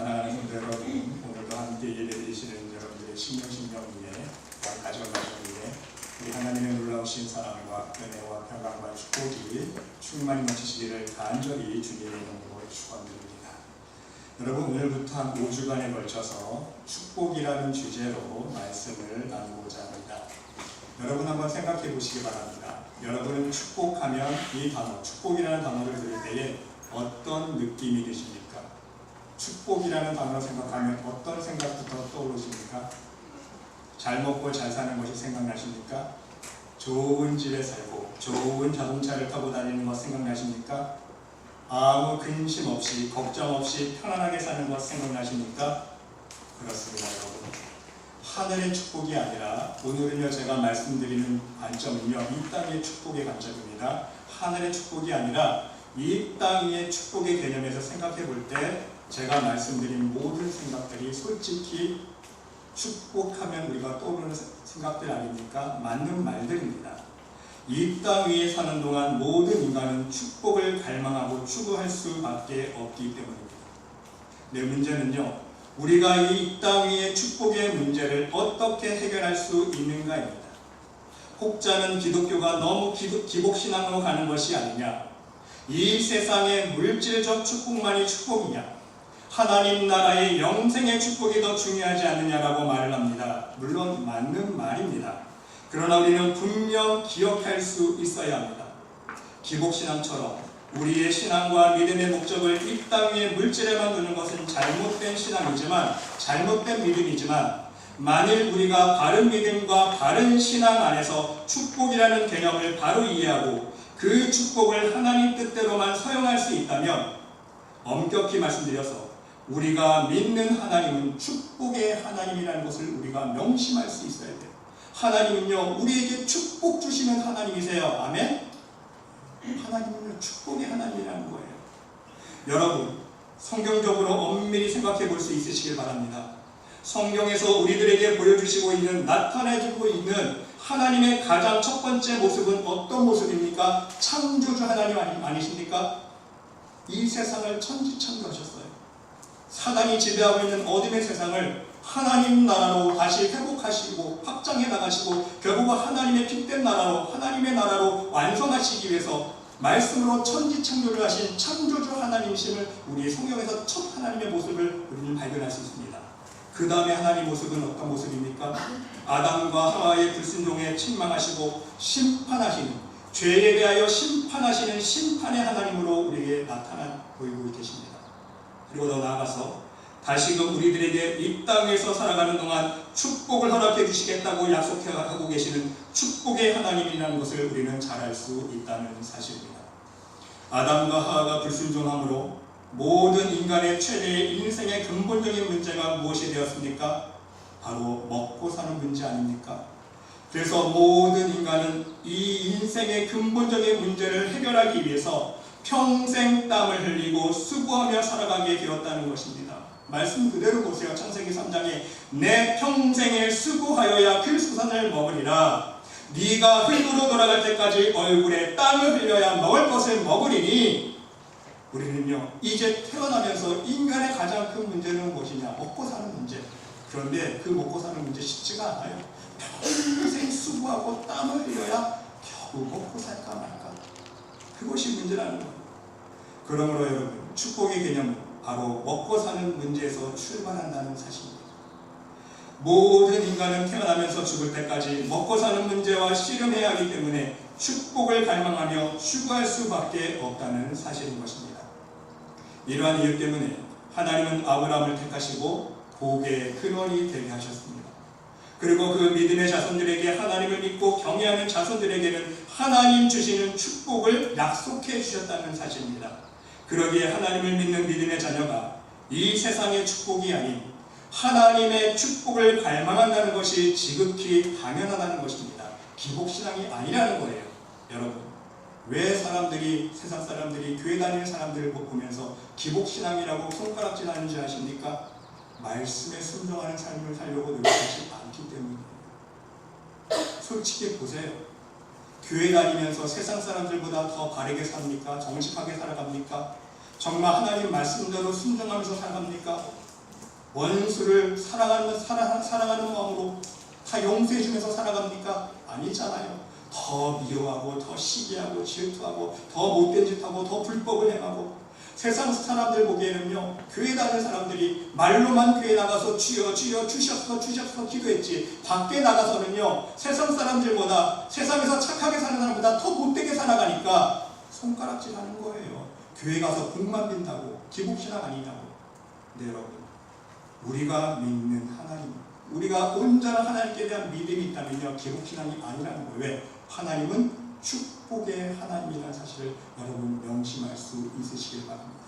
사랑하는 성도 여러분, 오늘도 함께 예배드리시는 여러분들의 신명 위에 가정 위에 우리 하나님의 놀라우신 사랑과 은혜와 평강과 축복이 충만히 넘치시기를 간절히 주님의 이름으로 축원드립니다. 여러분, 오늘부터 한 5주간에 걸쳐서 축복이라는 주제로 말씀을 나누고자 합니다. 여러분 한번 생각해 보시기 바랍니다. 여러분은 축복하면 이 단어, 축복이라는 단어를 들을 때에 어떤 느낌이 드십니까? 축복이라는 단어를 생각하면 어떤 생각부터 떠오르십니까? 잘 먹고 잘 사는 것이 생각나십니까? 좋은 집에 살고 좋은 자동차를 타고 다니는 것 생각나십니까? 아무 근심 없이 걱정 없이 편안하게 사는 것 생각나십니까? 그렇습니다, 여러분. 하늘의 축복이 아니라 오늘은요 제가 말씀드리는 관점은요 이 땅의 축복의 관점입니다. 하늘의 축복이 아니라 이 땅의 축복의 개념에서 생각해 볼 때 제가 말씀드린 모든 생각들이 솔직히 축복하면 우리가 떠오르는 생각들 아닙니까? 맞는 말들입니다. 이 땅 위에 사는 동안 모든 인간은 축복을 갈망하고 추구할 수밖에 없기 때문입니다. 네, 문제는요 우리가 이 땅 위의 축복의 문제를 어떻게 해결할 수 있는가입니다. 혹자는 기독교가 너무 기복신앙으로 가는 것이 아니냐, 이 세상의 물질적 축복만이 축복이냐, 하나님 나라의 영생의 축복이 더 중요하지 않느냐라고 말을 합니다. 물론 맞는 말입니다. 그러나 우리는 분명 기억할 수 있어야 합니다. 기복신앙처럼 우리의 신앙과 믿음의 목적을 이 땅 위의 물질에만 두는 것은 잘못된 신앙이지만, 잘못된 믿음이지만, 만일 우리가 바른 믿음과 바른 신앙 안에서 축복이라는 개념을 바로 이해하고 그 축복을 하나님 뜻대로만 사용할 수 있다면, 엄격히 말씀드려서 우리가 믿는 하나님은 축복의 하나님이라는 것을 우리가 명심할 수 있어야 돼요. 하나님은요 우리에게 축복 주시는 하나님이세요. 아멘? 하나님은요 축복의 하나님이라는 거예요. 여러분, 성경적으로 엄밀히 생각해 볼 수 있으시길 바랍니다. 성경에서 우리들에게 보여주시고 있는, 나타내주고 있는 하나님의 가장 첫 번째 모습은 어떤 모습입니까? 창조주 하나님 아니십니까? 이 세상을 천지창조하셨어요. 사단이 지배하고 있는 어둠의 세상을 하나님 나라로 다시 회복하시고 확장해 나가시고 결국은 하나님의 핏된 나라로, 하나님의 나라로 완성하시기 위해서 말씀으로 천지창조를 하신 창조주 하나님이심을 우리 성경에서 첫 하나님의 모습을 우리는 발견할 수 있습니다. 그 다음에 하나님의 모습은 어떤 모습입니까? 아담과 하와의 불순종에 책망하시고 심판하시는, 죄에 대하여 심판하시는 심판의 하나님으로 우리에게 나타나 보이고 계십니다. 그리고 더 나아가서 다시금 우리들에게 이 땅에서 살아가는 동안 축복을 허락해 주시겠다고 약속하고 계시는 축복의 하나님이라는 것을 우리는 잘 알 수 있다는 사실입니다. 아담과 하와가 불순종함으로 모든 인간의 최대의 인생의 근본적인 문제가 무엇이 되었습니까? 바로 먹고 사는 문제 아닙니까? 그래서 모든 인간은 이 인생의 근본적인 문제를 해결하기 위해서 평생 땀을 흘리고 수고하며 살아가게 되었다는 것입니다. 말씀 그대로 보세요. 창세기 3장에 내 평생을 수고하여야 필수산을 먹으리라. 네가 흙으로 돌아갈 때까지 얼굴에 땀을 흘려야 먹을 것을 먹으리니, 우리는요 이제 태어나면서 인간의 가장 큰 문제는 무엇이냐? 먹고 사는 문제. 그런데 그 먹고 사는 문제 쉽지가 않아요. 평생 수고하고 땀을 흘려야 겨우 먹고 살까 말까. 그것이 문제라는 거예요. 그러므로 여러분, 축복의 개념은 바로 먹고 사는 문제에서 출발한다는 사실입니다. 모든 인간은 태어나면서 죽을 때까지 먹고 사는 문제와 씨름해야 하기 때문에 축복을 갈망하며 추구할 수밖에 없다는 사실인 것입니다. 이러한 이유 때문에 하나님은 아브라함을 택하시고 복의 근원이 되게 하셨습니다. 그리고 그 믿음의 자손들에게, 하나님을 믿고 경외하는 자손들에게는 하나님 주시는 축복을 약속해 주셨다는 사실입니다. 그러기에 하나님을 믿는 믿음의 자녀가 이 세상의 축복이 아닌 하나님의 축복을 갈망한다는 것이 지극히 당연하다는 것입니다. 기복신앙이 아니라는 거예요. 여러분, 왜 사람들이, 세상 사람들이, 교회 다니는 사람들을 보면서 기복신앙이라고 손가락질하는지 아십니까? 말씀에 순종하는 삶을 살려고 노력하지 않기 때문이에요. 솔직히 보세요. 교회 다니면서 세상 사람들보다 더 바르게 삽니까? 정직하게 살아갑니까? 정말 하나님 말씀대로 순종하면서 살아갑니까? 원수를 사랑하는 마음으로 다 용서해 주면서 살아갑니까? 아니잖아요. 더 미워하고 더 시기하고 질투하고 더 못된 짓하고 더 불법을 행하고, 세상 사람들 보기에는요, 교회 다니는 사람들이 말로만 교회 나가서 주여 주여 주셔서 기도했지, 밖에 나가서는요 세상 사람들보다, 세상에서 착하게 사는 사람보다 더 못되게 살아가니까 손가락질 하는 거예요. 교회 가서 복만 빈다고 기복신앙 아니냐고. 네, 여러분, 우리가 믿는 하나님, 우리가 온전한 하나님께 대한 믿음이 있다면요 기복신앙이 아니라는 거예요. 왜? 하나님은 축복의 하나님이라는 사실을 여러분 명심할 수 있으시길 바랍니다.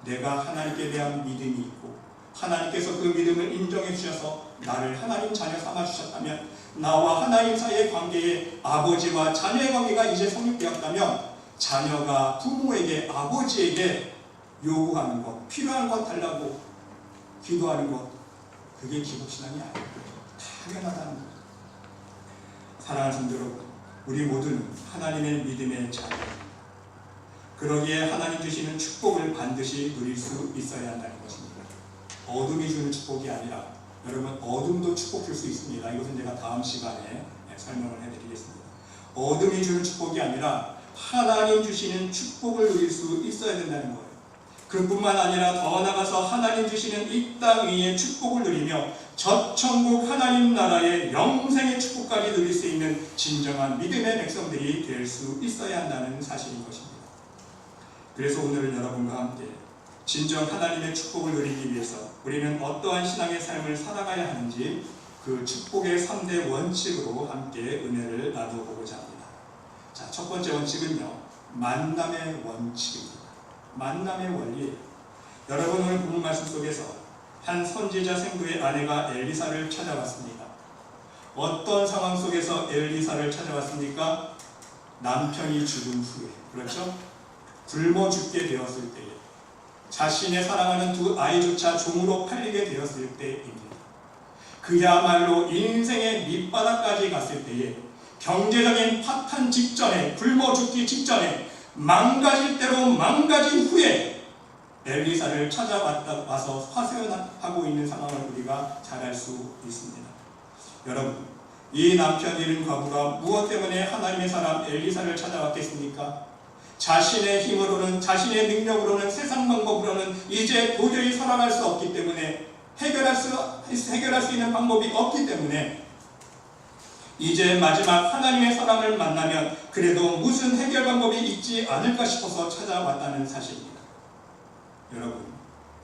내가 하나님께 대한 믿음이 있고 하나님께서 그 믿음을 인정해 주셔서 나를 하나님 자녀 삼아 주셨다면, 나와 하나님 사이의 관계에 아버지와 자녀의 관계가 이제 성립되었다면, 자녀가 부모에게, 아버지에게 요구하는 것, 필요한 것 달라고 기도하는 것, 그게 기복신앙이 아니고 당연하다는 것. 사랑하는 성도 여러분, 우리 모두는 하나님의 믿음의 자녀입니다. 그러기에 하나님 주시는 축복을 반드시 누릴 수 있어야 한다는 것입니다. 어둠이 주는 축복이 아니라, 여러분, 어둠도 축복 줄 수 있습니다. 이것은 제가 다음 시간에 설명을 해드리겠습니다. 어둠이 주는 축복이 아니라 하나님 주시는 축복을 누릴 수 있어야 된다는 거예요. 그뿐만 아니라 더 나아가서 하나님 주시는 이 땅 위의 축복을 누리며 저 천국 하나님 나라의 영생의 축복까지 누릴 수 있는 진정한 믿음의 백성들이 될 수 있어야 한다는 사실인 것입니다. 그래서 오늘은 여러분과 함께 진정 하나님의 축복을 누리기 위해서 우리는 어떠한 신앙의 삶을 살아가야 하는지, 그 축복의 3대 원칙으로 함께 은혜를 나눠보고자 합니다. 자, 첫 번째 원칙은요, 만남의 원칙입니다. 만남의 원리. 여러분, 오늘 본문 말씀 속에서 한 선지자 생도의 아내가 엘리사를 찾아왔습니다. 어떤 상황 속에서 엘리사를 찾아왔습니까? 남편이 죽은 후에, 그렇죠? 굶어 죽게 되었을 때에, 자신의 사랑하는 두 아이조차 종으로 팔리게 되었을 때입니다. 그야말로 인생의 밑바닥까지 갔을 때에, 경제적인 파탄 직전에, 굶어 죽기 직전에, 망가질 대로 망가진 후에 엘리사를 찾아와서 화세연하고 있는 상황을 우리가 잘 알 수 있습니다. 여러분, 이 남편 잃은 과부가 무엇 때문에 하나님의 사람 엘리사를 찾아왔겠습니까? 자신의 힘으로는, 자신의 능력으로는, 세상 방법으로는 이제 도저히 살아갈 수 없기 때문에, 해결할 수 있는 방법이 없기 때문에, 이제 마지막 하나님의 사람을 만나면 그래도 무슨 해결 방법이 있지 않을까 싶어서 찾아왔다는 사실입니다. 여러분,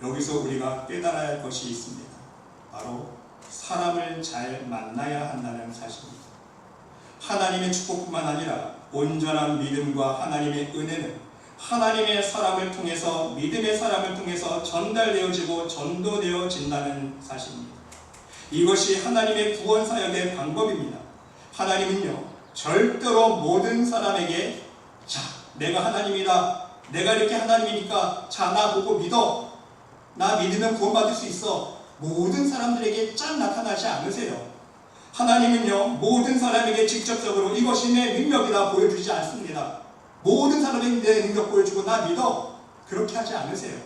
여기서 우리가 깨달아야 할 것이 있습니다. 바로 사람을 잘 만나야 한다는 사실입니다. 하나님의 축복뿐만 아니라 온전한 믿음과 하나님의 은혜는 하나님의 사람을 통해서, 믿음의 사람을 통해서 전달되어지고 전도되어진다는 사실입니다. 이것이 하나님의 구원 사역의 방법입니다. 하나님은요, 절대로 모든 사람에게 자, 내가 하나님이다, 내가 이렇게 하나님이니까 자, 나 보고 믿어, 나 믿으면 구원받을 수 있어, 모든 사람들에게 쫙 나타나지 않으세요. 하나님은요, 모든 사람에게 직접적으로 이것이 내 능력이다 보여주지 않습니다. 모든 사람에게 내 능력 보여주고 나 믿어, 그렇게 하지 않으세요.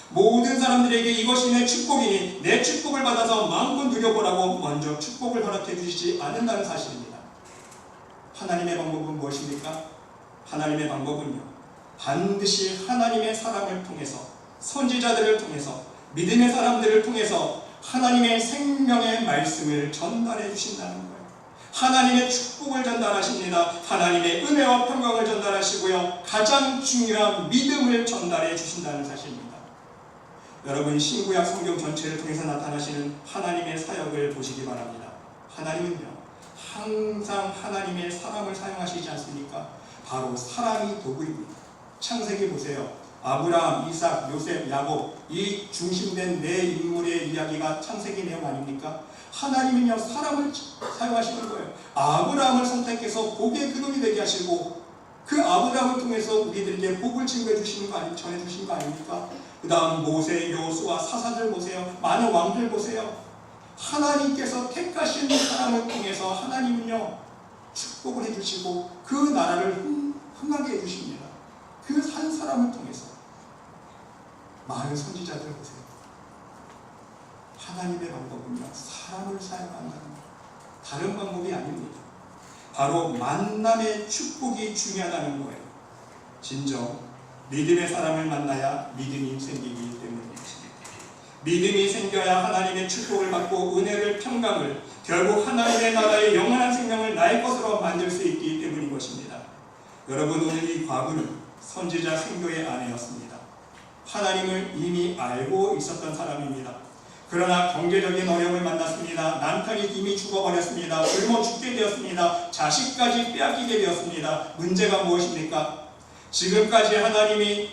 모든 사람들에게 이것이 내 축복이니 내 축복을 받아서 마음껏 누려보라고 먼저 축복을 허락해 주시지 않는다는 사실입니다. 하나님의 방법은 무엇입니까? 하나님의 방법은요, 반드시 하나님의 사람을 통해서, 선지자들을 통해서, 믿음의 사람들을 통해서 하나님의 생명의 말씀을 전달해 주신다는 거예요. 하나님의 축복을 전달하십니다. 하나님의 은혜와 평강을 전달하시고요, 가장 중요한 믿음을 전달해 주신다는 사실입니다. 여러분, 신구약 성경 전체를 통해서 나타나시는 하나님의 사역을 보시기 바랍니다. 하나님은요, 항상 하나님의 사람을 사용하시지 않습니까? 바로 사람이 도구입니다. 창세기 보세요. 아브라함, 이삭, 요셉, 야곱, 이 중심된 네 인물의 이야기가 창세기 내용 아닙니까? 하나님은요, 사람을 사용하시는 거예요. 아브라함을 선택해서 복의 근원이 되게 하시고, 그 아브라함을 통해서 우리들에게 복을 증거해 주시는 거 전해 주시는 거 아닙니까? 그 다음 모세, 여호수아, 사사들 보세요. 많은 왕들 보세요. 하나님께서 택하신 사람을 통해서 하나님은요, 축복을 해주시고 그 나라를 흥하게 해주십니다. 그 한 사람을 통해서. 많은 선지자들 보세요. 하나님의 방법은요, 사람을 사용한다는 거예요. 다른 방법이 아닙니다. 바로 만남의 축복이 중요하다는 거예요. 진정 믿음의 사람을 만나야 믿음이 생기기 때문입니다. 믿음이 생겨야 하나님의 축복을 받고 은혜를, 평강을, 결국 하나님의 나라의 영원한 생명을 나의 것으로 만들 수 있기 때문인 것입니다. 여러분, 오늘 이 과부는 선지자 생도의 아내였습니다. 하나님을 이미 알고 있었던 사람입니다. 그러나 경제적인 어려움을 만났습니다. 남편이 이미 죽어버렸습니다. 굶어 죽게 되었습니다. 자식까지 빼앗기게 되었습니다. 문제가 무엇입니까? 지금까지 하나님의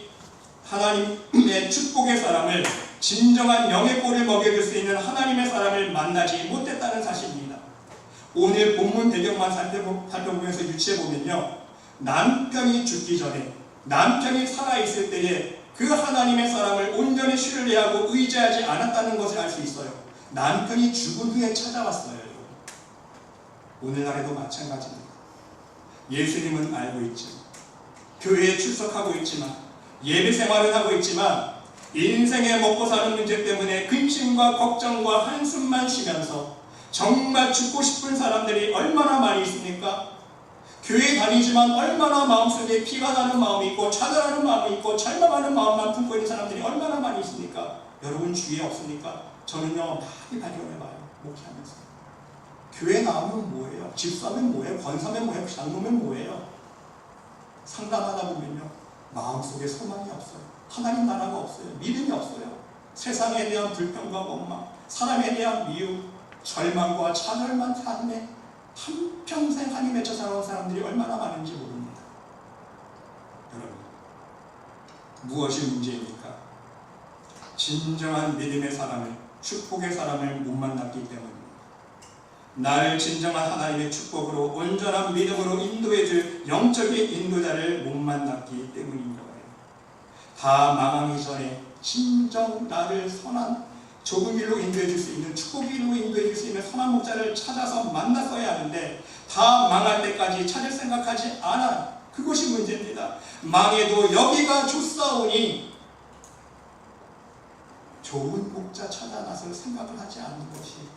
축복의 사람을, 진정한 영의 꼴을 먹여줄 수 있는 하나님의 사람을 만나지 못했다는 사실입니다. 오늘 본문 배경만 살펴보면서 유추해보면요, 남편이 죽기 전에, 남편이 살아있을 때에 그 하나님의 사람을 온전히 신뢰하고 의지하지 않았다는 것을 알 수 있어요. 남편이 죽은 후에 찾아왔어요. 오늘날에도 마찬가지입니다. 예수님은 알고 있지만, 교회에 출석하고 있지만, 예배 생활을 하고 있지만, 인생의 먹고 사는 문제 때문에 근심과 걱정과 한숨만 쉬면서 정말 죽고 싶은 사람들이 얼마나 많이 있습니까? 교회 다니지만 얼마나 마음속에 피가 나는 마음이 있고 차별하는 마음이 있고 절망하는 마음만 품고 있는 사람들이 얼마나 많이 있습니까? 여러분 주위에 없습니까? 저는요 많이 발견해봐요. 목회하면서. 교회 나오면 뭐예요? 집사면 뭐예요? 권사면 뭐예요? 장로면 뭐예요? 상담하다 보면요 마음속에 소망이 없어요. 하나님 나라가 없어요. 믿음이 없어요. 세상에 대한 불평과 원망, 사람에 대한 미움, 절망과 차별만 삶에 한평생 한이 맺혀 살아온 사람들이 얼마나 많은지 모릅니다. 여러분, 무엇이 문제입니까? 진정한 믿음의 사람을, 축복의 사람을 못 만났기 때문입니다. 나를 진정한 하나님의 축복으로, 온전한 믿음으로 인도해줄 영적인 인도자를 못 만났기 때문인 거예요. 다 망하기 전에 진정 나를 선한 좁은 길로 인도해줄 수 있는, 축복 길로 인도해줄 수 있는 선한 목자를 찾아서 만났어야 하는데, 다 망할 때까지 찾을 생각하지 않아. 그것이 문제입니다. 망해도 여기가 좋사오니 좋은 목자 찾아 나설 생각을 하지 않는 것이,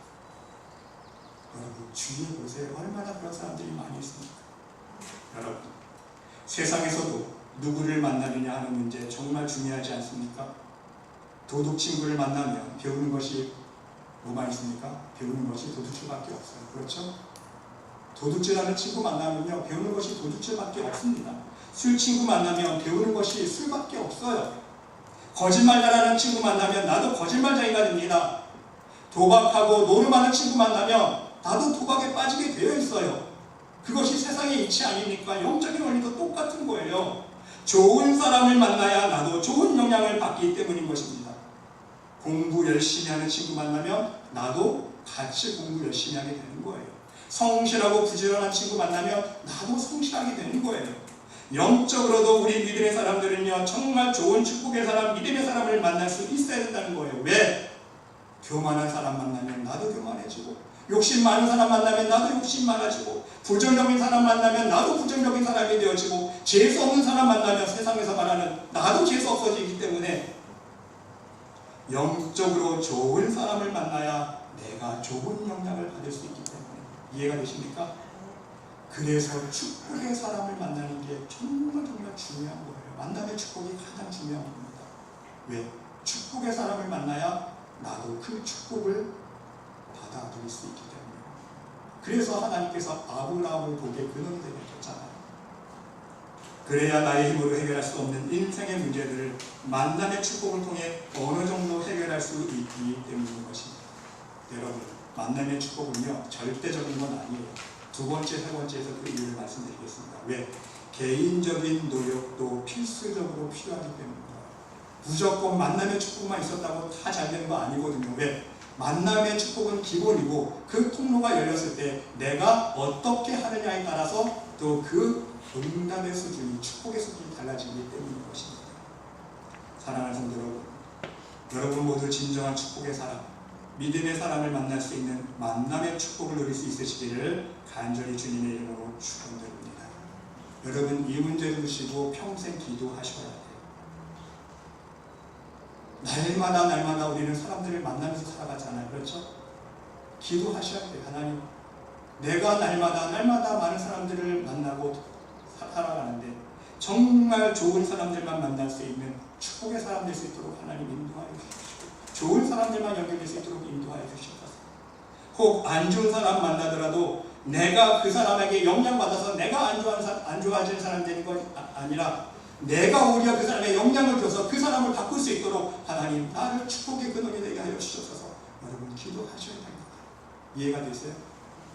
여러분 주위에 보세요. 얼마나 그런 사람들이 많이 있습니까? 여러분, 세상에서도 누구를 만나느냐 하는 문제 정말 중요하지 않습니까? 도둑 친구를 만나면 배우는 것이 뭐가 있습니까? 배우는 것이 도둑질밖에 없어요. 그렇죠? 도둑질하는 친구 만나면요 배우는 것이 도둑질밖에 없습니다. 술 친구 만나면 배우는 것이 술밖에 없어요. 거짓말 잘하는 친구 만나면 나도 거짓말쟁이가 됩니다. 도박하고 노름하는 친구 만나면 나도 도박에 빠지게 되어 있어요. 그것이 세상의 이치 아닙니까? 영적인 원리도 똑같은 거예요. 좋은 사람을 만나야 나도 좋은 영향을 받기 때문인 것입니다. 공부 열심히 하는 친구 만나면 나도 같이 공부 열심히 하게 되는 거예요. 성실하고 부지런한 친구 만나면 나도 성실하게 되는 거예요. 영적으로도 우리 믿음의 사람들은요 정말 좋은 축복의 사람, 믿음의 사람을 만날 수 있어야 된다는 거예요. 왜? 교만한 사람 만나면 나도 교만해지고, 욕심 많은 사람 만나면 나도 욕심 많아지고, 부정적인 사람 만나면 나도 부정적인 사람이 되어지고, 재수 없는 사람 만나면 세상에서 말하는 나도 재수 없어지기 때문에 영적으로 좋은 사람을 만나야 내가 좋은 영향을 받을 수 있기 때문에. 이해가 되십니까? 그래서 축복의 사람을 만나는 게 정말 중요한 거예요. 만남의 축복이 가장 중요한 겁니다. 왜? 축복의 사람을 만나야 나도 그 축복을 받아들일 수 있기 때문에. 그래서 하나님께서 아브라함을 복의 근원이 되게 했잖아요. 그래야 나의 힘으로 해결할 수 없는 인생의 문제들을 만남의 축복을 통해 어느 정도 해결할 수 있기 때문인 것입니다. 여러분, 만남의 축복은요 절대적인 건 아니에요. 두 번째, 세 번째에서 그 이유를 말씀드리겠습니다. 왜? 개인적인 노력도 필수적으로 필요하기 때문입니다. 무조건 만남의 축복만 있었다고 다 잘 되는 거 아니거든요. 왜? 만남의 축복은 기본이고, 그 통로가 열렸을 때 내가 어떻게 하느냐에 따라서 또 그 응답의 수준이, 축복의 수준이 달라지기 때문인 것입니다. 사랑하는 성도 여러분, 여러분 모두 진정한 축복의 사람, 믿음의 사람을 만날 수 있는 만남의 축복을 누릴 수 있으시기를 간절히 주님의 이름으로 축원드립니다. 여러분 이 문제를 두시고 평생 기도하셔야 돼요. 날마다 우리는 사람들을 만나면서 살아가잖아요. 그렇죠? 기도하셔야 돼요. 하나님, 내가 날마다 많은 사람들을 만나고 살아가는데 정말 좋은 사람들만 만날 수 있는 축복의 사람 될 수 있도록 하나님 인도하여 주십시오. 좋은 사람들만 연결될 수 있도록 인도하여 주시옵소서. 혹 안 좋은 사람 만나더라도 내가 그 사람에게 영향받아서 내가 안 좋아지는 사람 되는 것이 아니라 내가 오히려 그 사람의 영향을 줘서 그 사람을 바꿀 수 있도록 하나님 나를 축복의 근원이 되게 하여 주시옵소서. 여러분 기도하셔야 됩니다. 이해가 되세요?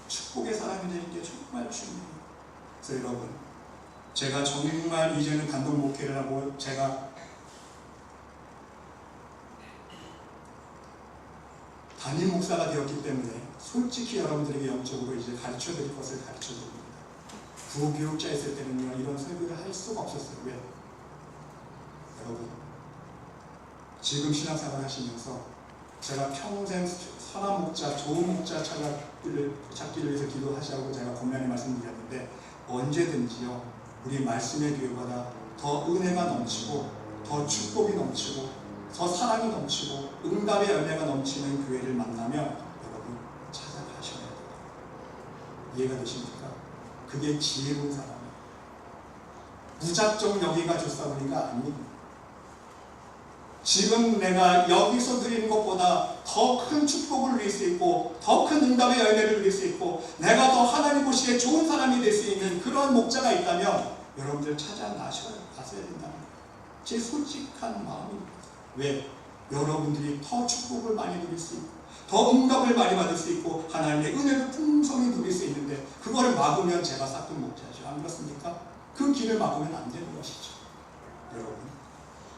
축복의 사람이 되는 게 정말 중요해요. 그래서 여러분, 제가 정말 이제는 단독 목회를 하고 제가 담임 목사가 되었기 때문에 솔직히 여러분들에게 영적으로 이제 가르쳐 드릴 것을 가르쳐 드립니다. 부교육자 있을 때는요, 이런 설교를 할 수가 없었어요. 왜? 여러분, 지금 신앙생활 하시면서 제가 평생 선한 목자, 좋은 목자 찾기를 위해서 기도하시라고 제가 권면의 말씀드렸는데, 언제든지요, 우리 말씀의 교회보다 더 은혜가 넘치고 더 축복이 넘치고 더 사랑이 넘치고 응답의 열매가 넘치는 교회를 만나면 여러분 찾아가셔야 돼요. 이해가 되십니까? 그게 지혜로운 사람이에요. 무작정 여기가 좋사오니가 아닙니다. 지금 내가 여기서 드리는 것보다 더 큰 축복을 누릴 수 있고 더 큰 응답의 열매를 누릴 수 있고 내가 더 하나님 보시기에 좋은 사람이 될 수 있는 그런 목자가 있다면 여러분들 가셔야 된다는 거예요. 제 솔직한 마음입니다. 왜? 여러분들이 더 축복을 많이 누릴 수 있고 더 응답을 많이 받을 수 있고 하나님의 은혜를 풍성히 누릴 수 있는데 그거를 막으면 제가 싹둑 목자죠. 안 그렇습니까? 그 길을 막으면 안 되는 것이죠. 여러분,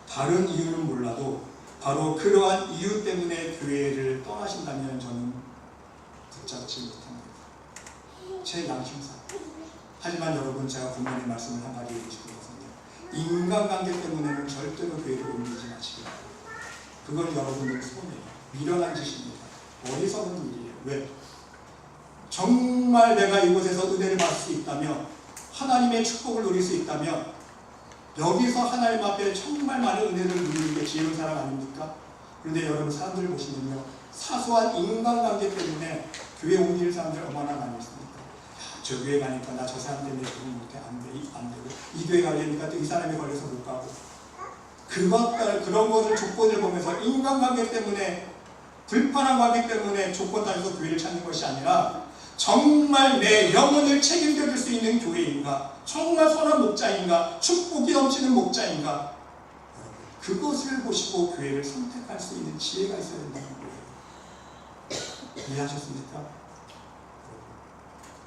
다른 이유는 몰라도 바로 그러한 이유 때문에 교회를 떠나신다면 저는 붙잡지 못합니다. 제 양심상. 하지만 여러분, 제가 분명히 말씀을 한 가지 해주시고 있거든요. 인간관계 때문에는 절대로 교회를 옮기지 마시기 바랍니다. 그건 여러분들 손해예요. 미련한 짓입니다. 어리석은 일이에요. 왜? 정말 내가 이곳에서 은혜를 받을 수 있다면, 하나님의 축복을 누릴 수 있다면 여기서 하나님 앞에 정말 많은 은혜를 누리는 게 지혜로운 사람 아닙니까? 그런데 여러분, 사람들을 보시면요, 사소한 인간관계 때문에 교회 옮기는 사람들 얼마나 많이 있습니까? 저 교회 가니까 나 저 사람 때문에 그런 못해 안 되고 이 교회 가려니까 또 이 사람이 걸려서 못 가고 그런 것을 조건을 보면서 인간관계 때문에 불편한 관계 때문에 조건 따져서 교회를 찾는 것이 아니라 정말 내 영혼을 책임져 줄 수 있는 교회인가, 정말 선한 목자인가, 축복이 넘치는 목자인가, 그것을 보시고 교회를 선택할 수 있는 지혜가 있어야 된다는 거예요. 이해하셨습니까?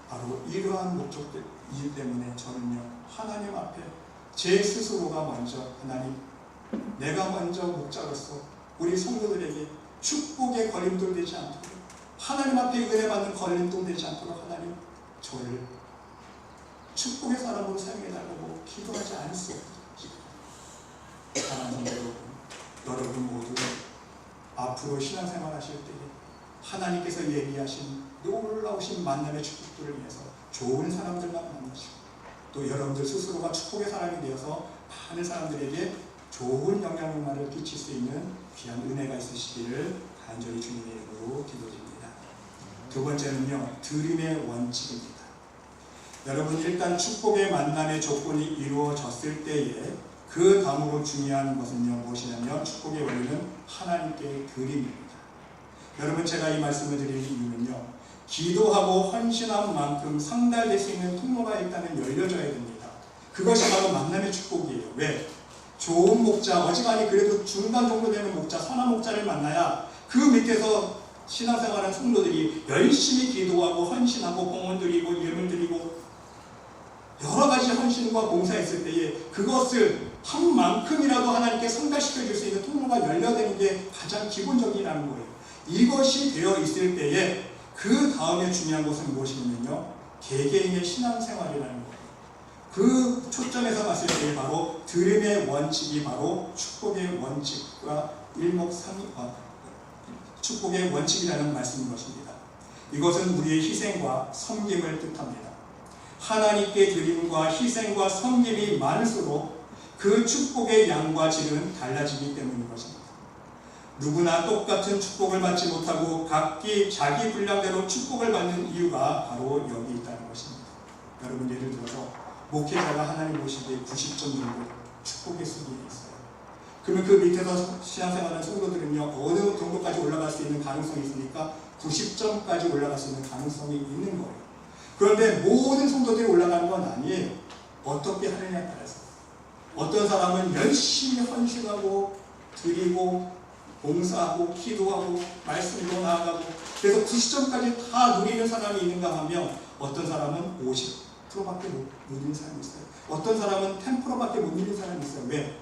바로 이러한 목적들 이유 때문에 저는요, 하나님 앞에 제 스스로가 먼저, 하나님, 내가 먼저 목자로서 우리 성도들에게 축복의 걸림돌 되지 않도록, 하나님 앞에 은혜 받는 걸림돌 되지 않도록 하나님, 저를 축복의 사람으로 사용해달라고 기도하지 않을 수 없습니다. 사랑하는 여러분 모두 앞으로 신앙생활 하실 때에 하나님께서 얘기하신 놀라우신 만남의 축복들을 위해서 좋은 사람들만 만나시고 또 여러분들 스스로가 축복의 사람이 되어서 많은 사람들에게 좋은 영향력만을 끼칠 수 있는 귀한 은혜가 있으시기를 간절히 주님의 이름으로 기도드립니다. 두 번째는요, 드림의 원칙입니다. 여러분, 일단 축복의 만남의 조건이 이루어졌을 때에 그 다음으로 중요한 것은요, 무엇이냐면 축복의 원리는 하나님께 드림입니다. 여러분, 제가 이 말씀을 드리는 이유는요, 기도하고 헌신한 만큼 상달될 수 있는 통로가 일단은 열려져야 됩니다. 그것이 바로 만남의 축복이에요. 왜? 좋은 목자, 어지간히 그래도 중간 정도 되는 목자, 선한 목자를 만나야 그 밑에서 신앙생활하는 성도들이 열심히 기도하고 헌신하고 봉헌 드리고 예물 드리고 여러 가지 헌신과 봉사했을 때에 그것을 한 만큼이라도 하나님께 상달시켜 줄 수 있는 통로가 열려되는 게 가장 기본적이라는 거예요. 이것이 되어 있을 때에 그 다음에 중요한 것은 무엇이냐면요, 개개인의 신앙생활이라는 거예요. 그 초점에서 봤을 때 바로 드림의 원칙이 바로 축복의 원칙과 축복의 원칙이라는 말씀인 것입니다. 이것은 우리의 희생과 섬김을 뜻합니다. 하나님께 드림과 희생과 섬김이 많을수록 그 축복의 양과 질은 달라지기 때문인 것입니다. 누구나 똑같은 축복을 받지 못하고 각기 자기 분량대로 축복을 받는 이유가 바로 여기 있다는 것입니다. 여러분, 예를 들어서 목회자가 하나님 보시기에 90점 정도 축복의 수준이 있어요. 그러면 그 밑에서 신앙생활하는 성도들은요, 어느 정도까지 올라갈 수 있는 가능성이 있으니까 90점까지 올라갈 수 있는 가능성이 있는 거예요. 그런데 모든 성도들이 올라가는 건 아니에요. 어떻게 하느냐에 따라서. 어떤 사람은 열심히 헌신하고 드리고 봉사하고 기도하고 말씀으로 나아가고 그래서 90점까지 다 누리는 사람이 있는가 하면 어떤 사람은 50%밖에 못 누리는 사람이 있어요. 어떤 사람은 10%밖에 못 누리는 사람이 있어요. 왜?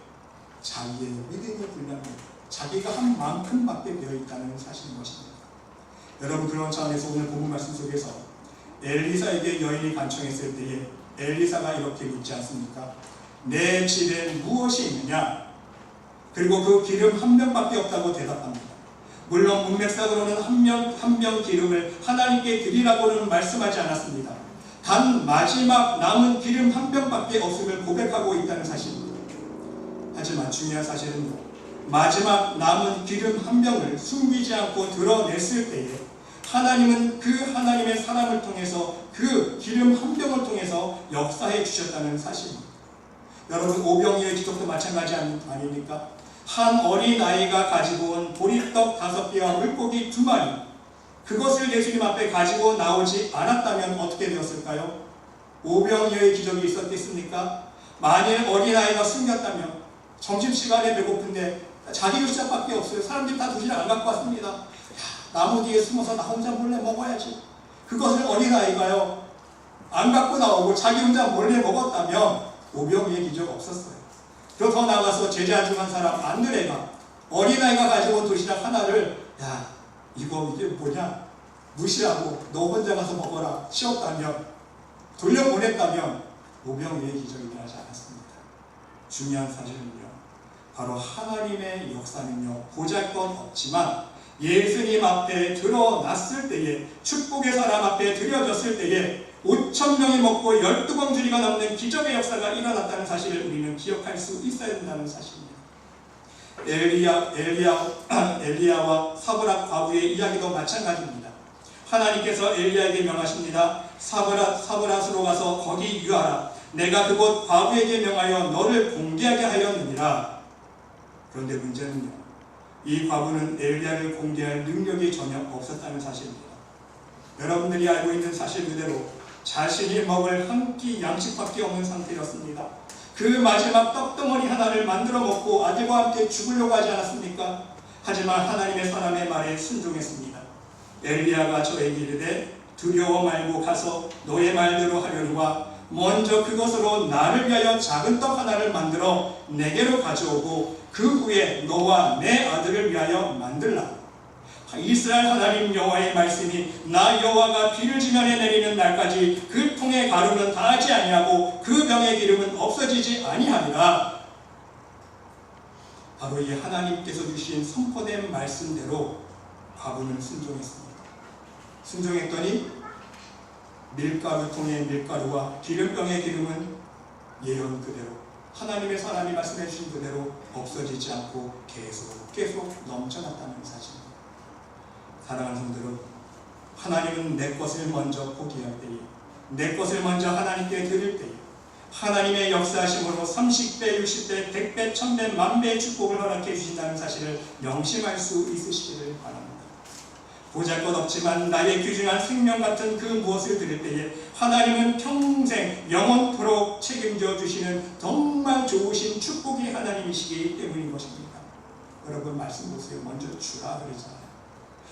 자기의 믿음의 분량이 자기가 한 만큼밖에 되어 있다는 사실인 것입니다. 여러분, 그런 차원에서 오늘 본문 말씀 속에서 엘리사에게 여인이 간청했을 때에 엘리사가 이렇게 묻지 않습니까? 내 집에 무엇이 있느냐? 그리고 그 기름 한 병밖에 없다고 대답합니다. 물론 문맥상으로는 한 병 기름을 하나님께 드리라고는 말씀하지 않았습니다. 단 마지막 남은 기름 한 병밖에 없음을 고백하고 있다는 사실입니다. 하지만 중요한 사실은 마지막 남은 기름 한 병을 숨기지 않고 드러냈을 때에 하나님은 그 하나님의 사람을 통해서 그 기름 한 병을 통해서 역사해 주셨다는 사실입니다. 여러분, 오병이어의 기적도 마찬가지 아닙니까? 한 어린아이가 가지고 온 보리떡 5개와 물고기 2마리, 그것을 예수님 앞에 가지고 나오지 않았다면 어떻게 되었을까요? 오병이어의 기적이 있었겠습니까? 만일 어린아이가 숨겼다면 점심시간에 배고픈데 자기 도시락밖에 없어요. 사람들이 다 도시락 안 갖고 왔습니다. 나무 뒤에 숨어서 나 혼자 몰래 먹어야지. 그것을 어린아이가요 안 갖고 나오고 자기 혼자 몰래 먹었다면 오병이어의 기적 없었어요. 또 더 나가서 제자 중 한 사람 안드레가 어린아이가 가지고 온 도시락 하나를 야, 이게 뭐냐? 무시하고 너 혼자 가서 먹어라 치웠다면, 돌려보냈다면 오병이어의 기적이 일어나지 않았습니다. 중요한 사실은요, 바로 하나님의 역사는요 보잘것없지만 예수님 앞에 드러났을 때에, 축복의 사람 앞에 드려졌을 때에 5,000명이 먹고 12광주리가 넘는 기적의 역사가 일어났다는 사실을 우리는 기억할 수 있어야 된다는 사실입니다. 엘리야와 사브랏 과부의 이야기도 마찬가지입니다. 하나님께서 엘리야에게 명하십니다. 사브랏으로 가서 거기 유하라. 내가 그곳 과부에게 명하여 너를 공개하게 하였느니라. 그런데 문제는요, 이 과부는 엘리야를 공개할 능력이 전혀 없었다는 사실입니다. 여러분들이 알고 있는 사실 그대로 자신이 먹을 한 끼 양식밖에 없는 상태였습니다. 그 마지막 떡덩어리 하나를 만들어 먹고 아들과 함께 죽으려고 하지 않았습니까? 하지만 하나님의 사람의 말에 순종했습니다. 엘리야가 저에게 이르되 두려워 말고 가서 너의 말대로 하려니와 먼저 그것으로 나를 위하여 작은 떡 하나를 만들어 내게로 가져오고 그 후에 너와 내 아들을 위하여 만들라. 이스라엘 하나님 여호와의 말씀이 나 여호와가 비를 지면에 내리는 날까지 그 통의 가루는 다하지 아니하고 그 병의 기름은 없어지지 아니하리라. 바로 이 하나님께서 주신 선포된 말씀대로 과부는 순종했습니다. 순종했더니 밀가루 통의 밀가루와 기름병의 기름은 예언 그대로, 하나님의 사람이 말씀해 주신 그대로 없어지지 않고 계속 넘쳐났다는 사실입니다. 사랑하는 성도들, 하나님은 내 것을 먼저 포기할 때에, 내 것을 먼저 하나님께 드릴 때에 하나님의 역사하심으로 30배, 60배, 100배, 1000배, 만배의 축복을 허락해 주신다는 사실을 명심할 수 있으시기를 바랍니다. 보잘것없지만 나의 귀중한 생명 같은 그 무엇을 드릴 때에 하나님은 평생 영원토록 책임져 주시는 정말 좋으신 축복이 하나님이시기 때문인 것입니다. 여러분, 말씀 보세요. 먼저 주라 그러잖아요.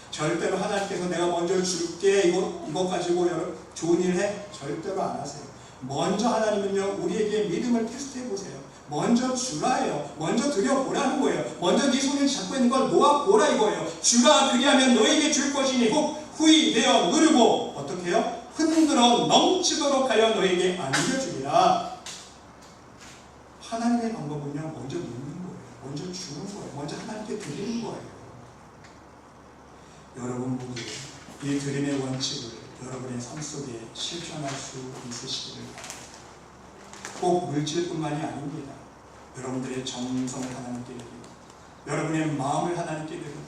절대로 하나님께서 내가 먼저 줄게 이것 가지고 좋은 일 해? 절대로 안 하세요. 먼저 하나님은요 우리에게 믿음을 테스트해 보세요. 먼저 주라예요. 먼저 드려보라는 거예요. 먼저 네 손에 잡고 있는 걸 놓아보라 이거예요. 주라 그리하면 너에게 줄 것이니 후히 내어 누르고 어떻게 해요? 흔들어 넘치도록 하여 너에게 안겨주리라. 하나님의 방법은요 먼저 놓는 거예요. 먼저 주는 거예요. 먼저 하나님께 드리는 거예요. 여러분 모두 이 드림의 원칙을 여러분의 삶 속에 실천할 수 있으시기를 바랍니다. 꼭 물질뿐만이 아닙니다. 여러분들의 정성을 하나님께 드리고 여러분의 마음을 하나님께 드리고,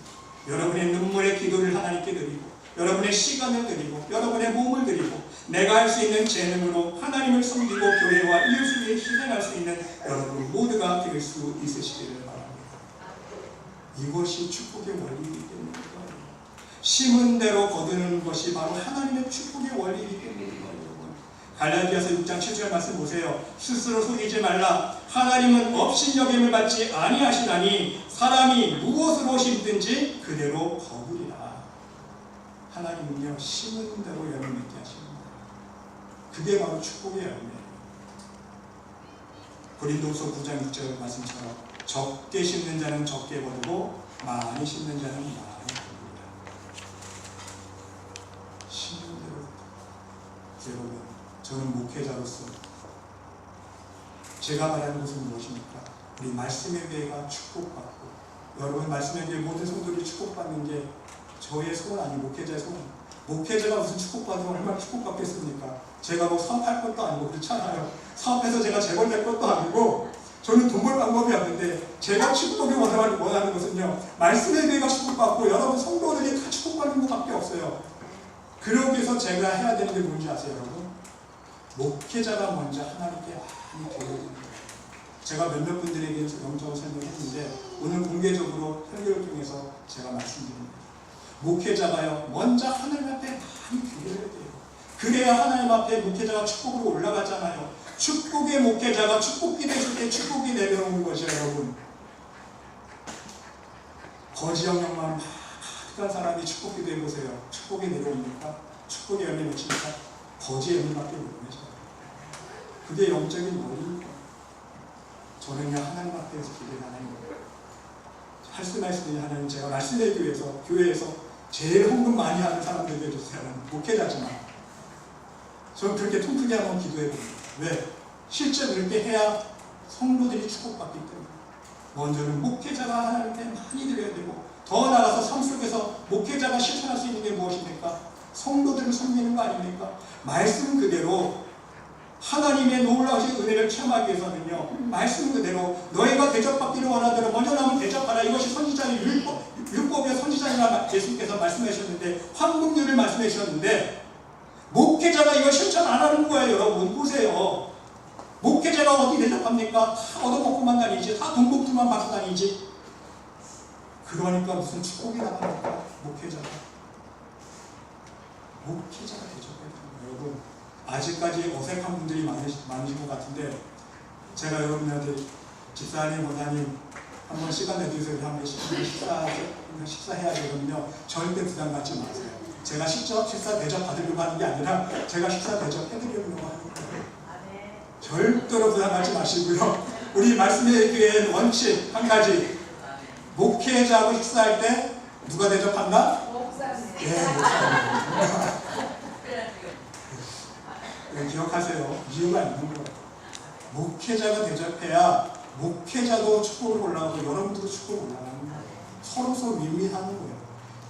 여러분의 눈물의 기도를 하나님께 드리고, 여러분의 시간을 드리고, 여러분의 몸을 드리고, 내가 할 수 있는 재능으로 하나님을 섬기고 교회와 이웃을 위해 희생할 수 있는 여러분 모두가 될 수 있으시기를 바랍니다. 이것이 축복의 원리이기 때문입니다. 심은 대로 거두는 것이 바로 하나님의 축복의 원리이기 때문입니다. 갈라디아서 6장 7절 말씀 보세요. 스스로 속이지 말라. 하나님은 업신여김을 받지 아니하시나니 사람이 무엇으로 심든지 그대로 거두리라. 하나님은요, 심은 대로 열매 맺게 하십니다. 그게 바로 축복의 열매예요. 고린도후서 9장 6절 말씀처럼 적게 심는 자는 적게 거두고 많이 심는 자는 많이 거두리라. 심은 대로. 여러분, 저는 목회자로서 제가 바라는 것은 무엇입니까? 우리 말씀의 교회가 축복받고, 여러분 말씀의 교회 모든 성도들이 축복받는 게 저의 소원 아니고 목회자의 소원. 목회자가 무슨 축복받으면 얼마나 축복받겠습니까? 제가 뭐 사업할 것도 아니고 그렇잖아요. 사업해서 제가 재벌 될 것도 아니고, 저는 돈 벌 방법이 없는데, 제가 축복이 원하는 것은요, 말씀의 교회가 축복받고 여러분 성도들이 다 축복받는 것밖에 없어요. 그러기 위해서 제가 해야 되는 게 뭔지 아세요, 여러분? 목회자가 먼저 하나님께 많이 드려야 되는 거예요. 제가 몇몇 분들에게 영적으로 설명했는데, 오늘 공개적으로 설교를 통해서 제가 말씀드립니다. 목회자가요, 먼저 하나님 앞에 많이 드려야 돼요. 그래야 하나님 앞에 목회자가 축복으로 올라가잖아요. 축복의 목회자가 축복기 됐을 때 축복이 내려오는 것이에요, 여러분. 거지 영역만 가득한 사람이 축복기도 해보세요. 축복이 내려옵니까? 축복의 열매 맺힙니까? 거지 열매밖에 못 맺어요. 그게 영적인 원리입니다. 저는요, 하나님 앞에서 기대하는 거예요. 할 수나 있으니 하나님, 제가 말씀의 교회에서 제일 헌금 많이 하는 사람들 되어주세요. 목회자지만 저는 그렇게 통크게 한번 기도해봅니다. 왜? 실제 그렇게 해야 성도들이 축복받기 때문에. 먼저는 목회자가 하나님께 많이 드려야 되고, 더 나아가서 삶 속에서 목회자가 실천할 수 있는 게 무엇입니까? 성도들을 섬기는 거 아닙니까? 말씀 그대로 하나님의 놀라우신 은혜를 체험하기 위해서는요, 말씀 그대로 너희가 대접받기를 원하더라 먼저 나면 대접하라. 이것이 선지자의 율법이야. 선지자가 예수님께서 말씀하셨는데, 황금률을 말씀하셨는데, 목회자가 이걸 실천 안 하는 거예요. 여러분 보세요. 목회자가 어디 대접합니까? 다 얻어먹고만 다니지. 다 돈복두만 받고 다니지. 그러니까 무슨 축복이 나갑니까? 목회자가 대접해야 됩니다. 여러분, 아직까지 어색한 분들이 많으신 것 같은데, 제가 여러분한테 집사님, 원장님 한번 시간 내주세요. 한번 식사해야 되거든요. 절대 부담 갖지 마세요. 제가 직접 식사 대접 받으려고 하는 게 아니라 제가 식사 대접 해드리려고 하는 거예요. 절대로 부담 갖지 마시고요. 우리 말씀의 교회의 원칙 한 가지. 목회자하고 식사할 때 누가 대접한다? 목사님. 네, 목사님. 네, 기억하세요. 이유가 있는 거예요. 목회자가 대접해야 목회자도 축복을 올라가고 여러분들도 축복을 올라가는 거예요. 서로 윈윈하는 거예요.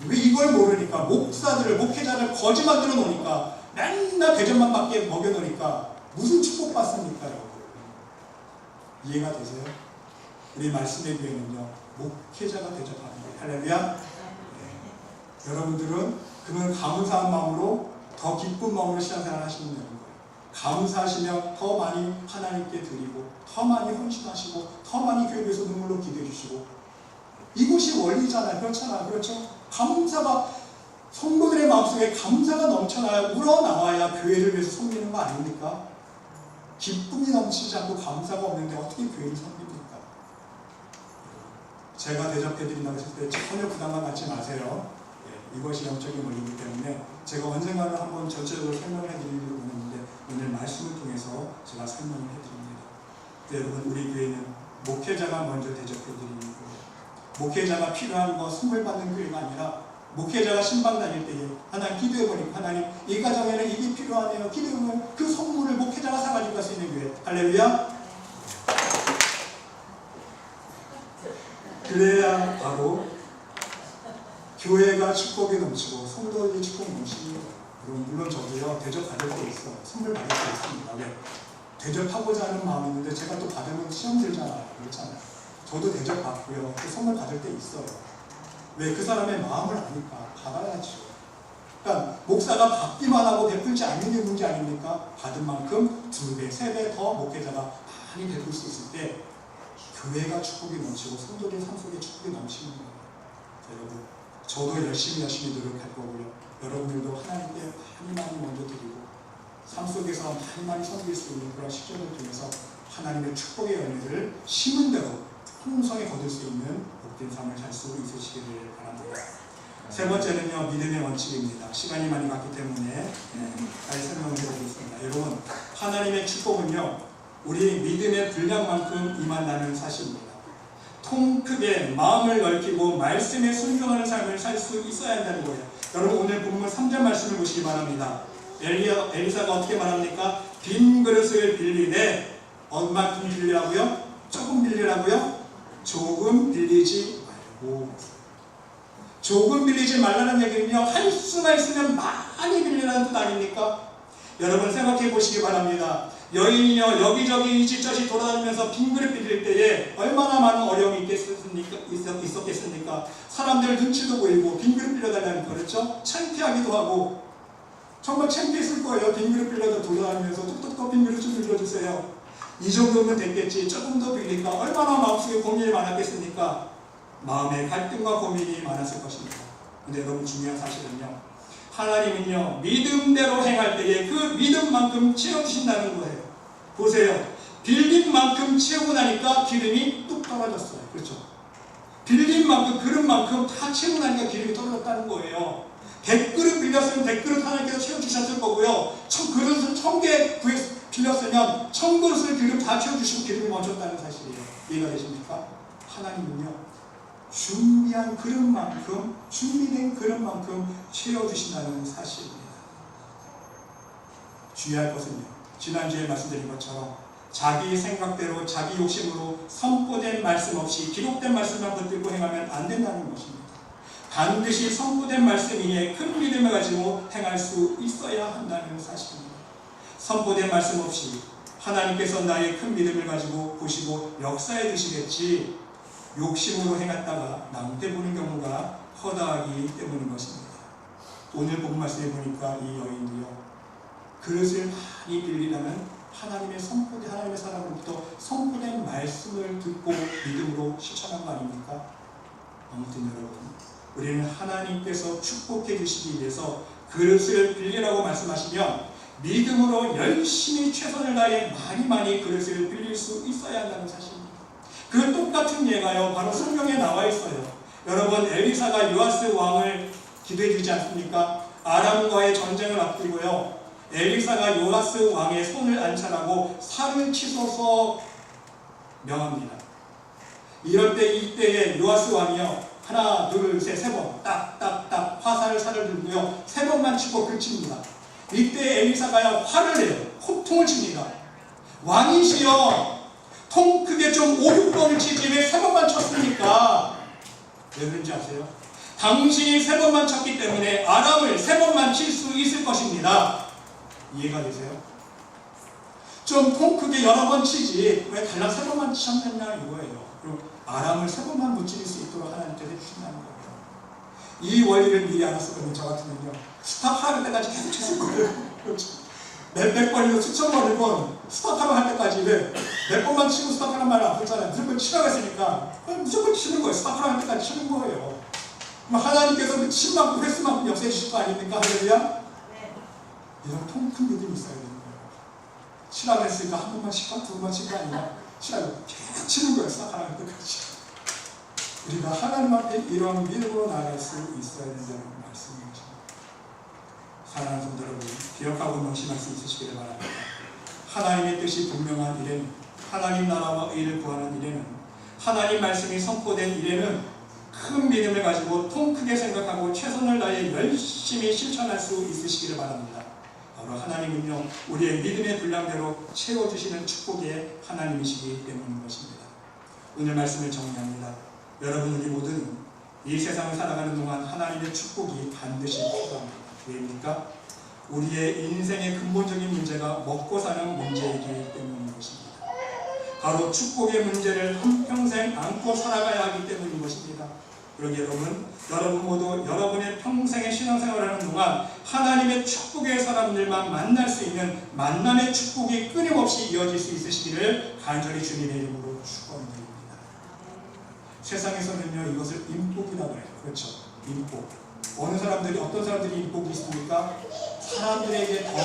왜 이걸 모르니까 목회자를 거지 만들어 놓으니까, 맨날 대접만 받게 먹여 놓으니까 무슨 축복 받습니까, 여러분? 이해가 되세요? 우리 말씀의 교회는요, 목회자가 대접하는 거예요. 할렐루야. 네. 여러분들은 그러면 감사한 마음으로, 더 기쁜 마음으로 신앙생활 하시면 되는 거예요. 감사하시면 더 많이 하나님께 드리고, 더 많이 헌신하시고, 더 많이 교회에 대해서 눈물로 기도해 주시고, 이것이 원리잖아요. 그렇잖아요. 그렇죠? 감사가, 성도들의 마음속에 감사가 넘쳐나야, 우러나와야 교회를 위해서 섬기는 거 아닙니까? 기쁨이 넘치지 않고 감사가 없는데 어떻게 교회를 섬깁니까? 제가 대접해드린다고 했을 때 전혀 부담감 갖지 마세요. 예, 이것이 영적인 원리이기 때문에 제가 언젠가는 한번 전체적으로 설명을 해드리려고 했는데, 오늘 말씀을 통해서 제가 설명을 해드립니다. 여러분, 우리 교회는 목회자가 먼저 대접해드리는 거예요. 목회자가 필요한 거 선물 받는 교회가 아니라, 목회자가 신방 다닐 때에 하나님 기도해보니까, 하나님 이 가정에는 이게 필요하네요. 기도해보면 그 선물을 목회자가 사가지고 갈 수 있는 교회. 할렐루야. 그래야 바로 교회가 축복이 넘치고 성도들이 축복 넘치는 거예요. 물론 저도요, 대접받을 때 있어요. 선물 받을 때 있습니다. 왜? 대접하고자 하는 마음이 있는데 제가 또 받으면 시험 들잖아요. 그렇잖아요. 저도 대접받고요. 또 선물 받을 때 있어요. 왜? 그 사람의 마음을 아니까 받아야죠. 그러니까 목사가 받기만 하고 베풀지 않는 게 문제 아닙니까? 받은 만큼 2배, 3배 더 목회자가 많이 베풀 수 있을 때 교회가 축복이 넘치고 성도들 삶 속에 축복이 넘치는 거예요. 여러분, 저도 열심히 노력할 거고요. 여러분들도 하나님께 많이 먼저 드리고 삶 속에서 많이 섬길 수 있는 그런 시점을 통해서 하나님의 축복의 열매를 심은 대로 풍성히 거둘 수 있는 복된 삶을 살 수 있으시기를 바랍니다. 세 번째는요, 믿음의 원칙입니다. 시간이 많이 갔기 때문에 잘 설명을 해드리겠습니다. 여러분, 하나님의 축복은요, 우리 믿음의 분량만큼 임한다는 사실입니다. 통 크게 마음을 넓히고 말씀에 순종하는 삶을 살 수 있어야 한다는 거예요. 여러분, 오늘 본문 3절 말씀을 보시기 바랍니다. 엘리사가 어떻게 말합니까? 빈 그릇을 빌리되 얼마큼 빌리라고요? 조금 빌리라고요? 조금 빌리지 말고. 조금 빌리지 말라는 얘기는요, 할 수가 있으면 많이 빌리라는 뜻 아닙니까? 여러분 생각해 보시기 바랍니다. 여인이요, 여기저기 이집저집 돌아다니면서 빈 그릇 빌릴 때에 얼마나 많은 어려움이 있었겠습니까? 사람들 눈치도 보이고 빈 그릇 빌려달라니까, 그렇죠? 창피하기도 하고 정말 창피했을 거예요. 빈 그릇 빌려서 돌아다니면서 뚝뚝 빈 그릇 좀 빌려주세요. 이 정도면 됐겠지. 조금 더 빌릴까? 얼마나 마음속에 고민이 많았겠습니까? 마음의 갈등과 고민이 많았을 것입니다. 근데 너무 중요한 사실은요, 하나님은요, 믿음대로 행할 때에 그 믿음만큼 채워주신다는 거예요. 보세요. 빌린 만큼 채우고 나니까 기름이 뚝 떨어졌어요. 그렇죠? 빌린 만큼, 그릇만큼 다 채우고 나니까 기름이 떨어졌다는 거예요. 100그릇 빌렸으면 100그릇 하나님께서 채워주셨을 거고요. 그릇을 1000개 빌렸으면 1000그릇을 기름 다 채워주시고 기름이 멈췄다는 사실이에요. 이해가 되십니까? 하나님은요, 준비한 그릇만큼, 준비된 그릇만큼 채워주신다는 사실입니다. 주의할 것은요, 지난주에 말씀드린 것처럼 자기 생각대로, 자기 욕심으로 선포된 말씀 없이 기록된 말씀만 붙들고 행하면 안 된다는 것입니다. 반드시 선포된 말씀 위에 큰 믿음을 가지고 행할 수 있어야 한다는 사실입니다. 선포된 말씀 없이 하나님께서 나의 큰 믿음을 가지고 보시고 역사해 주시겠지, 욕심으로 행했다가 낭패 보는 경우가 허다하기 때문인 것입니다. 오늘 본 말씀에 보니까 이 여인도요, 그릇을 많이 빌리라는 하나님의 사람으로부터 선포된 말씀을 듣고 믿음으로 실천한 거 아닙니까? 아무튼 여러분, 우리는 하나님께서 축복해 주시기 위해서 그릇을 빌리라고 말씀하시면 믿음으로 열심히 최선을 다해 많이 그릇을 빌릴 수 있어야 한다는 사실입니다. 그 똑같은 예가요, 바로 성경에 나와 있어요. 여러분, 엘리사가 요아스 왕을 기도해 주지 않습니까? 아람과의 전쟁을 앞두고요, 엘리사가 요아스 왕의 손을 안찰하고 살을 치소서 명합니다. 이럴 때, 이때에 요아스 왕이요, 하나, 둘, 셋, 3번 딱딱딱 화살을 살을 들고요, 3번만 치고 그칩니다. 이때 엘리사가요, 화를 내요. 호통을 칩니다. 왕이시여, 통 크게 좀 5, 6번을 치지 왜 3번만 쳤습니까? 왜 그런지 아세요? 당신이 3번만 쳤기 때문에 아람을 3번만 칠 수 있을 것입니다. 이해가 되세요? 좀 통 크게 여러 번 치지 왜 달랑 3번만 치셨느냐 이거예요. 그럼 아람을 3번만 무찌를 수 있도록 하나님께서 해주신다는 거예요. 이 원리를 미리 알았으면 저 같으면요, 스탑하는 때까지 계속 쳤을 거예요. 몇 번이고 수천 번이고 스탑하러 할 때까지 왜 몇 번만 치고 스탑하는 말을 안 듣잖아요. 무조건 치라고 했으니까 무조건 치는 거예요. 스탑하러 할 때까지 치는 거예요. 그럼 하나님께서 그 침만큼 횟수만큼 역사해 주실 거 아닙니까? 할렐루야? 네. 이런 통 큰 믿음이 있어야 되는 거예요. 치라고 했으니까 한 번만 칠까? 2번만 칠까? 아니라 치라고 계속 치는 거예요. 스탑하러 할 때까지. 우리가 하나님 앞에 이런 믿음으로 나아갈 수 있어야 된다는 말씀입니다. 사랑하는 성도 여러분, 기억하고 명심할 수 있으시기를 바랍니다. 하나님의 뜻이 분명한 일에는, 하나님 나라와 의를 구하는 일에는, 하나님 말씀이 선포된 일에는 큰 믿음을 가지고 통 크게 생각하고 최선을 다해 열심히 실천할 수 있으시기를 바랍니다. 바로 하나님은요, 우리의 믿음의 분량대로 채워주시는 축복의 하나님이시기 때문인 것입니다. 오늘 말씀을 정리합니다. 여러분, 우리 모두는 이 세상을 살아가는 동안 하나님의 축복이 반드시 필요합니다. 왜입니까? 우리의 인생의 근본적인 문제가 먹고 사는 문제이기 때문인 것입니다. 바로 축복의 문제를 한평생 안고 살아가야 하기 때문인 것입니다. 그러기 여러분 모두 여러분의 평생의 신앙생활을 하는 동안 하나님의 축복의 사람들만 만날 수 있는 만남의 축복이 끊임없이 이어질 수 있으시기를 간절히 주님의 이름으로 축원드립니다. 세상에서는요, 이것을 인복이라고 해요. 그렇죠? 인복. 어떤 사람들이 인복이 있습니까? 사람들에게 덕을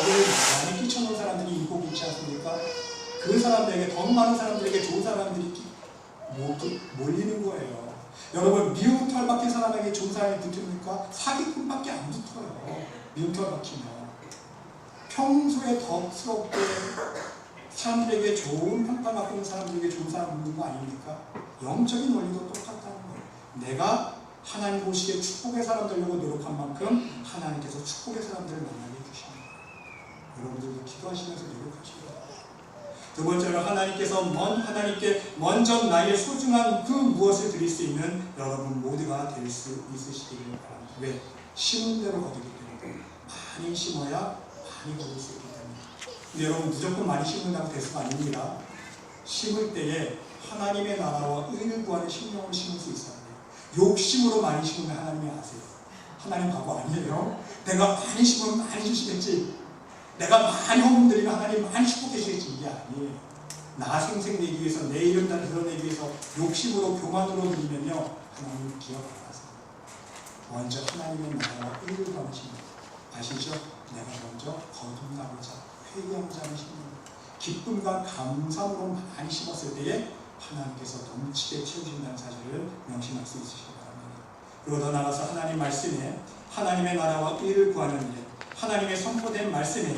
많이 끼쳐놓은 사람들이 인복이 있지 않습니까? 그 사람들에게, 더 많은 사람들에게 좋은 사람들이 몰리는 거예요. 여러분, 미운 털 박힌 사람에게 좋은 사람이 붙습니까? 사기꾼밖에 안 붙어요. 미운 털 박히면. 평소에 덕스럽게 사람들에게 좋은 평가 받는 사람들에게 좋은 사람 있는 거 아닙니까? 영적인 원리도 똑같다는 거예요. 내가 하나님 보시기에 축복의 사람 되려고 노력한 만큼 하나님께서 축복의 사람들을 만나게 해주십니다. 여러분들도 기도하시면서 노력하시기 바랍니다. 두 번째로 하나님께 먼저 나의 소중한 그 무엇을 드릴 수 있는 여러분 모두가 될 수 있으시기를 바랍니다. 왜? 심은 대로 거두기 때문에. 많이 심어야 많이 거둘 수 있기 때문에. 근데 여러분, 무조건 많이 심는다고 대수가 아닙니다. 심을 때에 하나님의 나라와 의를 구하는 심령을 심을 수 있어야 돼요. 욕심으로 많이 심으면 하나님이 아세요. 하나님 바보 아니에요. 내가 많이 심으면 많이 주시겠지. 내가 많이 헌금드리면 하나님 많이 축복해 주시겠지. 이게 아니에요. 나 생생내기 위해서, 내 이름 다 드러내기 위해서 욕심으로 교만으로 드리면요, 하나님 기억 안 하세요. 먼저 하나님의 나라와 의를 구하는 심령. 아시죠? 내가 먼저 거듭나고자 회개하고자 하는 심령. 기쁨과 감사로 많이 심었을 때에 하나님께서 넘치게 채우신다는 사실을 명심할 수 있으시기 바랍니다. 그리고 더 나아가서 하나님 말씀에 하나님의 나라와 의를 구하는 일, 하나님의 선포된 말씀에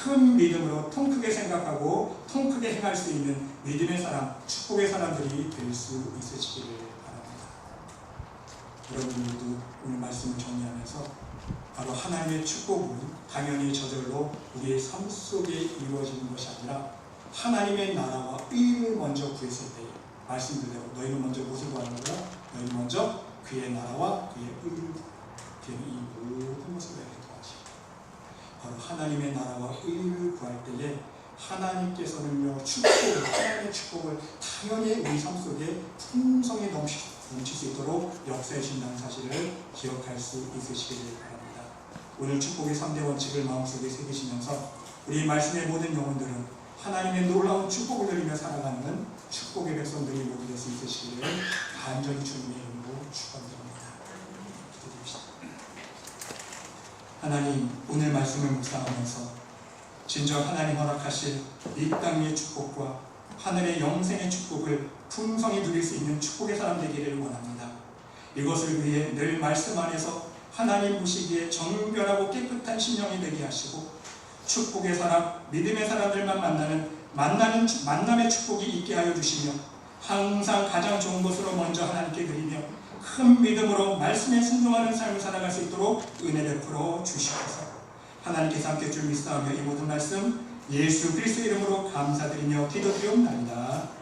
큰 믿음으로 통 크게 생각하고 통 크게 행할 수 있는 믿음의 사람, 축복의 사람들이 될 수 있으시기를 바랍니다. 여러분 모두 오늘 말씀을 정리하면서 바로 하나님의 축복은 당연히 저절로 우리의 삶 속에 이루어지는 것이 아니라 하나님의 나라와 의를 먼저 구했을 때, 말씀드려요. 너희는 먼저 무엇을 구하는 거야? 너희는 먼저 그의 나라와 그의 의를 구하라. 그는 이 모든 것을 너희에게 도와주시고, 바로 하나님의 나라와 의를 구할 때에 하나님께서는요, 하나님의 축복을 당연히 우리 삶 속에 풍성히 넘칠 수 있도록 역사해 주신다는 사실을 기억할 수 있으시기를 바랍니다. 오늘 축복의 3대 원칙을 마음속에 새기시면서 우리 말씀의 모든 영혼들은 하나님의 놀라운 축복을 누리며 살아가는 축복의 백성들이 모두 될 수 있으시기를 간절히 주님의 이름으로 축원드립니다. 기도드립시다. 하나님, 오늘 말씀을 묵상하면서 진정 하나님 허락하실 이 땅의 축복과 하늘의 영생의 축복을 풍성히 누릴 수 있는 축복의 사람 되기를 원합니다. 이것을 위해 늘 말씀 안에서 하나님 보시기에 정결하고 깨끗한 심령이 되게 하시고, 축복의 사람, 믿음의 사람들만 만남의 축복이 있게 하여 주시며, 항상 가장 좋은 것으로 먼저 하나님께 드리며 큰 믿음으로 말씀에 순종하는 삶을 살아갈 수 있도록 은혜 베풀어 주시옵소서. 하나님께서 함께 줄 믿사오며 이 모든 말씀 예수 그리스도 이름으로 감사드리며 기도드리옵나이다.